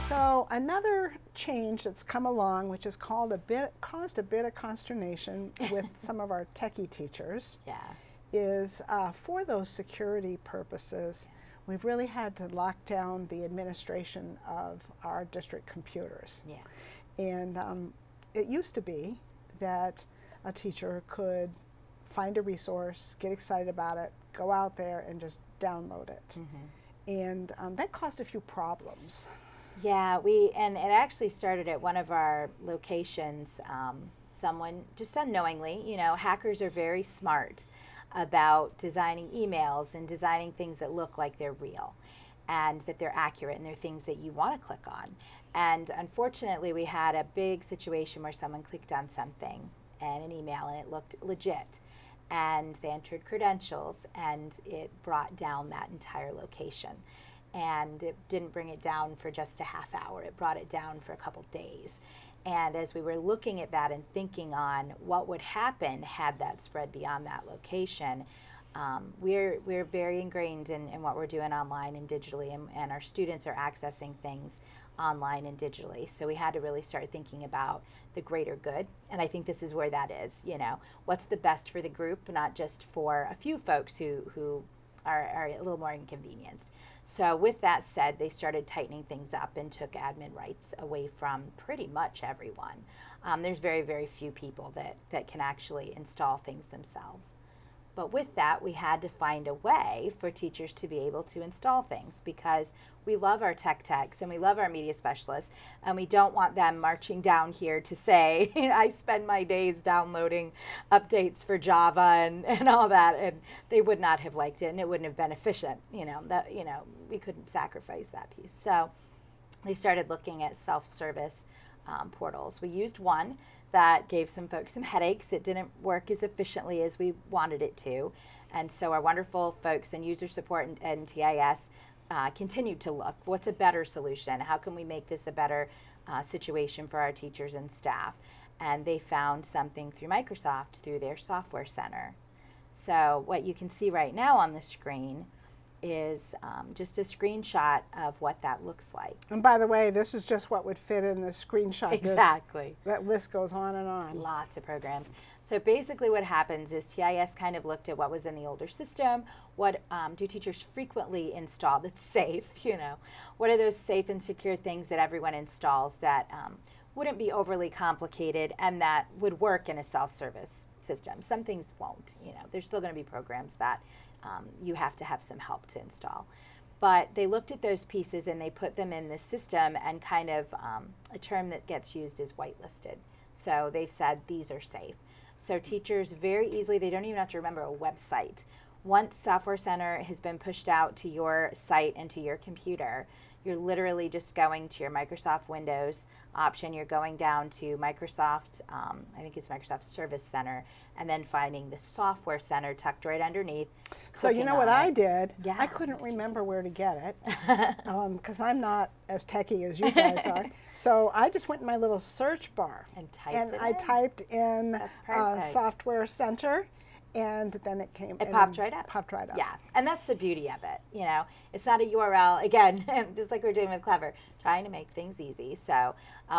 So another change that's come along, which has caused a bit of consternation with some of our techie teachers, is for those security purposes, we've really had to lock down the administration of our district computers. And it used to be that a teacher could find a resource, get excited about it, go out there and just download it. And that caused a few problems. Yeah, and it actually started at one of our locations. Someone just unknowingly, you know, hackers are very smart about designing emails and designing things that look like they're real and that they're accurate and they're things that you want to click on. And unfortunately, we had a big situation where someone clicked on something in an email and it looked legit. And they entered credentials and it brought down that entire location. And it didn't bring it down for just a half hour. It brought it down for a couple days. And as we were looking at that and thinking on what would happen had that spread beyond that location, we're very ingrained in what we're doing online and digitally, and our students are accessing things online and digitally. So we had to really start thinking about the greater good. And I think this is where that is, you know, what's the best for the group, not just for a few folks who are a little more inconvenienced. So with that said, they started tightening things up and took admin rights away from pretty much everyone. There's very, very few people that can actually install things themselves. But with that, we had to find a way for teachers to be able to install things, because we love our techs and we love our media specialists, and we don't want them marching down here to say, I spend my days downloading updates for Java and all that, and they would not have liked it and it wouldn't have been efficient. We couldn't sacrifice that piece. So they started looking at self-service portals. We used one that gave some folks some headaches. It didn't work as efficiently as we wanted it to. And so our wonderful folks in user support and TIS continued to look, what's a better solution? How can we make this a better situation for our teachers and staff? And they found something through Microsoft, through their software center. So what you can see right now on the screen is just a screenshot of what that looks like. And by the way, this is just what would fit in the screenshot. Exactly. That list goes on and on. Lots of programs. So basically what happens is TIS kind of looked at what was in the older system, what do teachers frequently install that's safe, what are those safe and secure things that everyone installs that wouldn't be overly complicated and that would work in a self-service system. Some things won't, there's still going to be programs that you have to have some help to install. But they looked at those pieces and they put them in the system, and kind of a term that gets used is whitelisted. So they've said these are safe. So teachers very easily, they don't even have to remember a website. Once Software Center has been pushed out to your site and to your computer, you're literally just going to your Microsoft Windows option. You're going down to Microsoft, I think it's Microsoft Service Center, and then finding the Software Center tucked right underneath. So you know what I did? Yeah. I couldn't remember where to get it because I'm not as techie as you guys are. So I just went in my little search bar and typed in Software Center. And then it came. It popped right up. Popped right up. Yeah, and that's the beauty of it. It's not a URL. Again, just like we're doing with Clever, trying to make things easy. So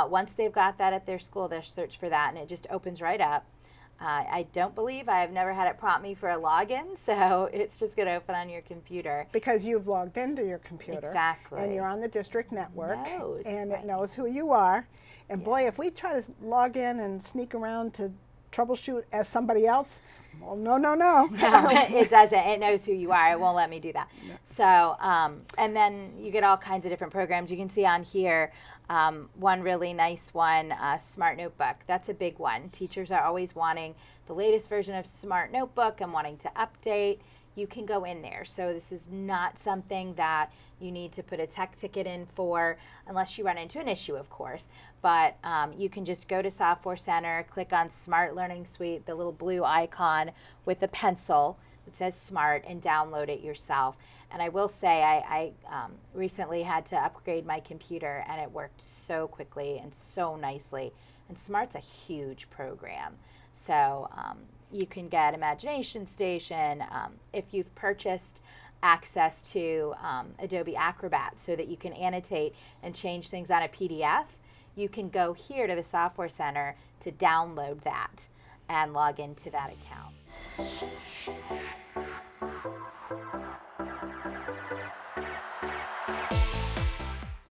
once they've got that at their school, they'll search for that, and it just opens right up. I have never had it prompt me for a login, so it's just going to open on your computer. Because you've logged into your computer. Exactly. And you're on the district network. And it knows who you are. And boy, if we try to log in and sneak around to troubleshoot as somebody else, well, no. No, it doesn't. It knows who you are. It won't let me do that. No. So, and then you get all kinds of different programs. You can see on here one really nice one, Smart Notebook. That's a big one. Teachers are always wanting the latest version of Smart Notebook and wanting to update. You can go in there. So this is not something that you need to put a tech ticket in for, unless you run into an issue, of course. But you can just go to Software Center, click on Smart Learning Suite, the little blue icon with a pencil that says Smart, and download it yourself. And I will say I recently had to upgrade my computer, and it worked so quickly and so nicely. And Smart's a huge program. So you can get Imagination Station. If you've purchased access to Adobe Acrobat so that you can annotate and change things on a PDF, you can go here to the Software Center to download that and log into that account.